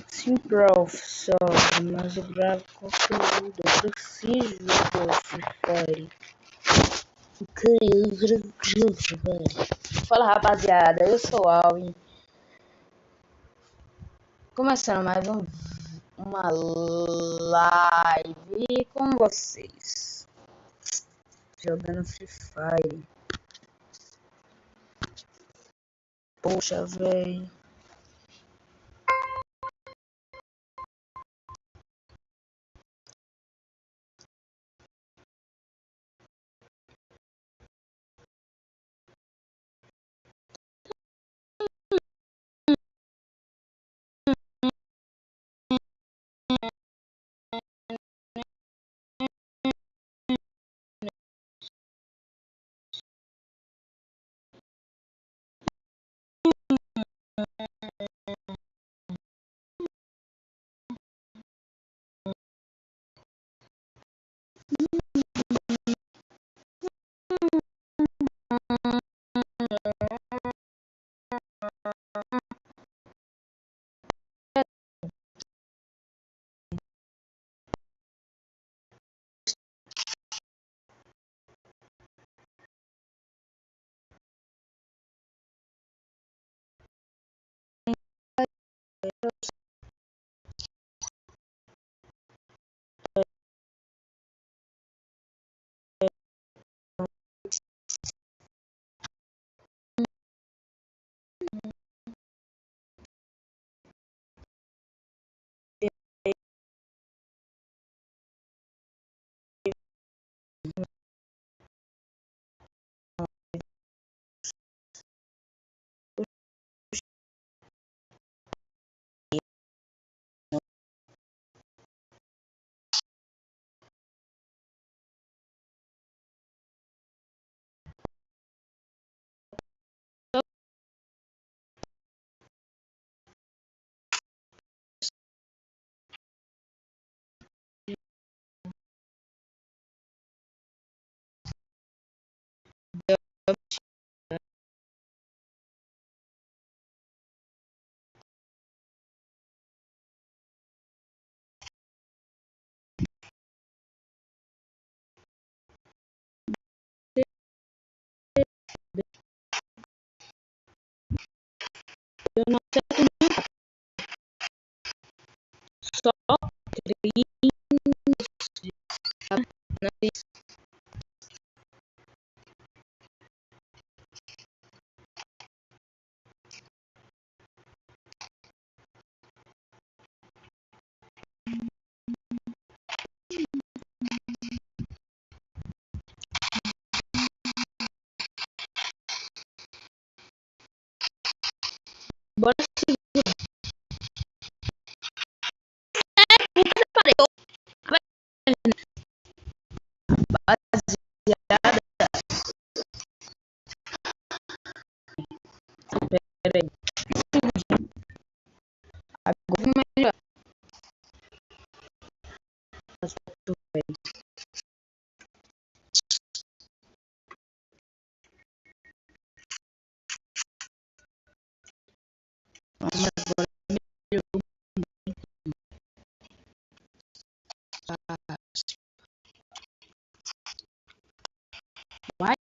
Sim, prof, sobe, mas eu gravo conteúdo, eu preciso do Free Fire. Fala, rapaziada, eu sou o Alvin. Começando mais uma live com vocês. Jogando Free Fire. Poxa, velho. Eu não sei só bora parei. Baseada. Peraí. Agora melhor. Vai.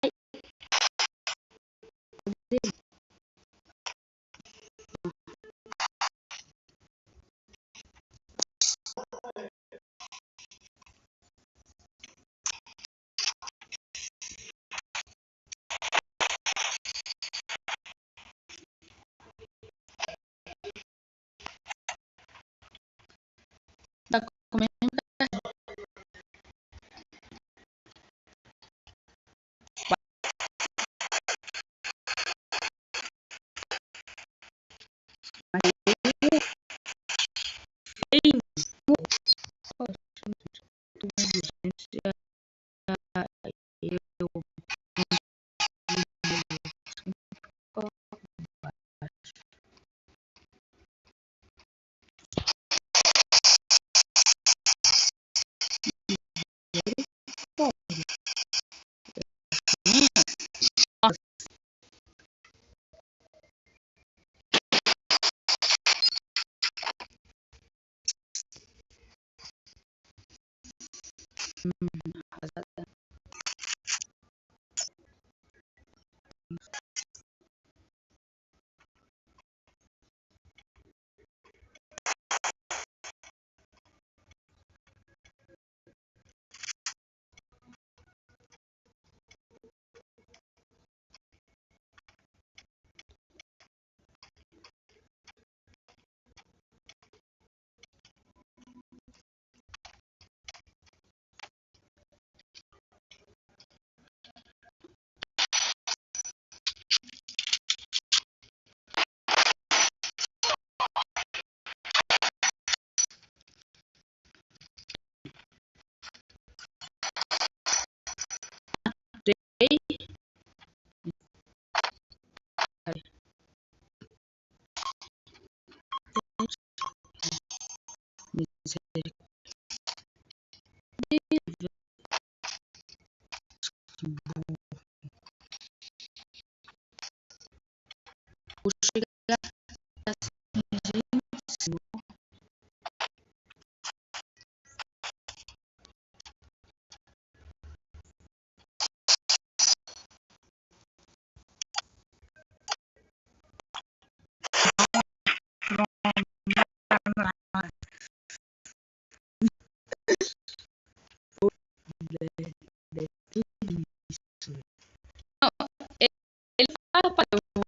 rapaz, eu vou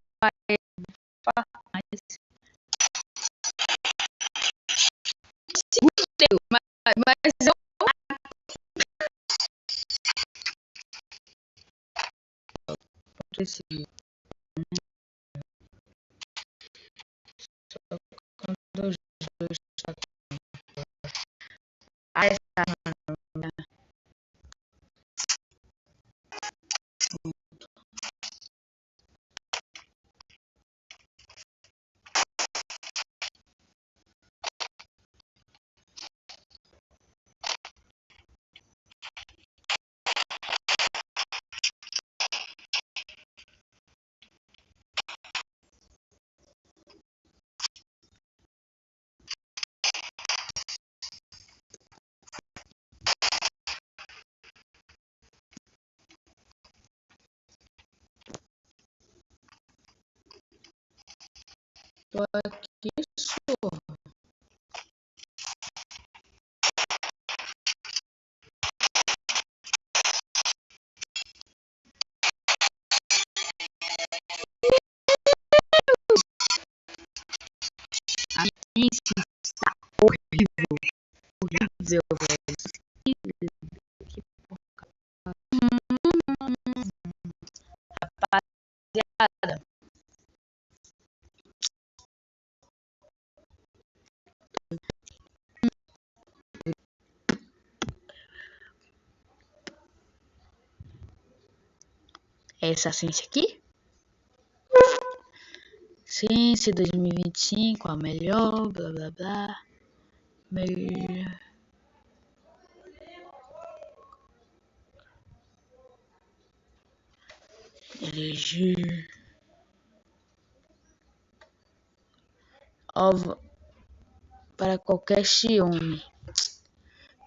falar mais. Seguro, mas eu preciso. Quando eu estou essa tô aqui sou. A minha está horrível, horrível, velho. Que porca. Rapaziada, essa ciência aqui? Ciência 2025, a melhor, blá blá blá. Melhor. Eleger. Ovo para qualquer Xiaomi.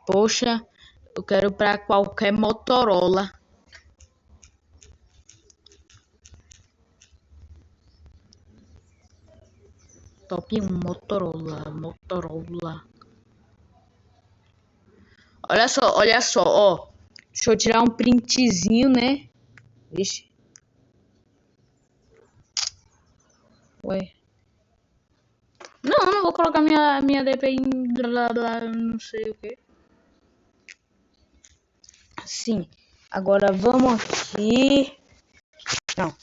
Poxa, eu quero para qualquer Motorola. Top 1 Motorola. Olha só, ó. Deixa eu tirar um printzinho, né? Vixe. Ué. Não vou colocar minha DPI em blá blá, não sei o que. Sim. Agora vamos aqui. Não.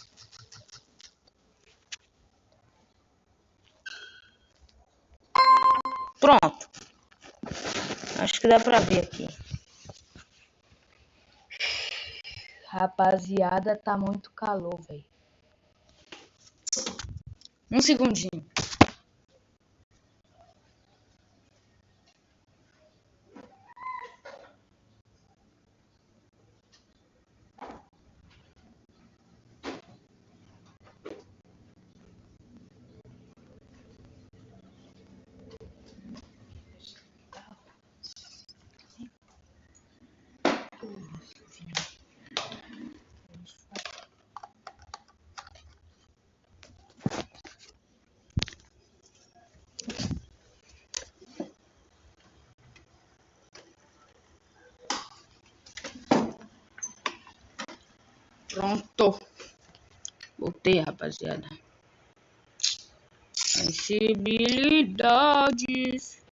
Pronto. Acho que dá pra ver aqui. Rapaziada, tá muito calor, velho. Um segundinho. Pronto. Voltei, rapaziada. Sensibilidades.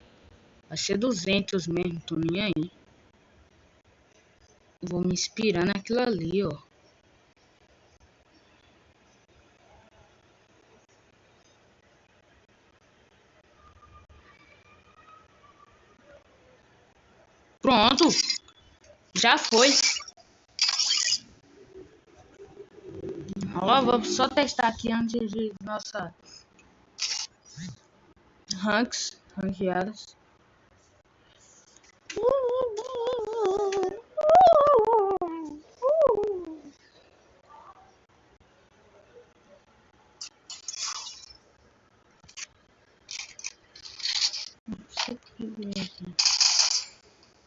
Vai ser 200 mesmo, tô nem aí. Vou me inspirar naquilo ali, ó. Pronto. Já foi. Ó, vou só testar aqui antes de nossa ranqueadas.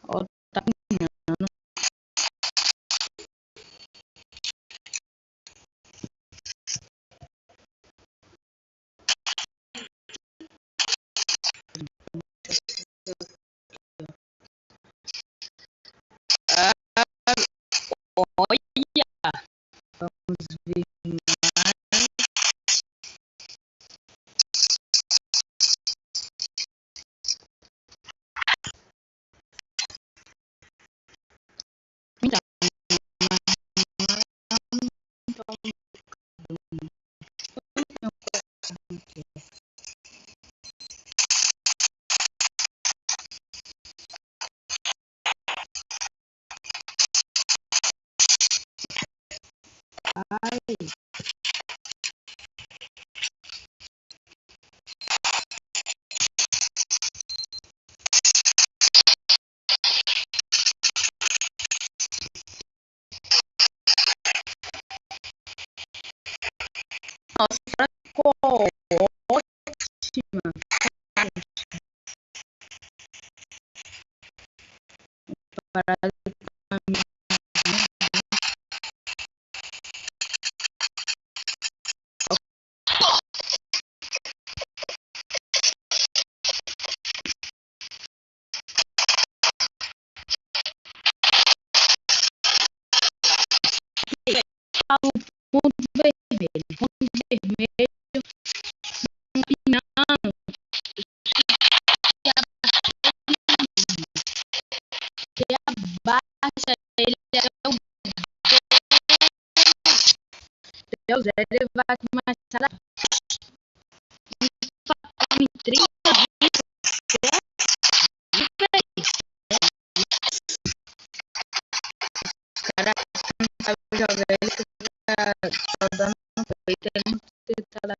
Ó, tá. Olha, vamos ver mais. Ai, nossa, ficou ótima. Parada ao ponto vermelho. Ponto vermelho, não, que abaixa ele até o zero, ele vai começar a em 30 cara não sabe jogar, ele fica só dando peito, ele não precisa da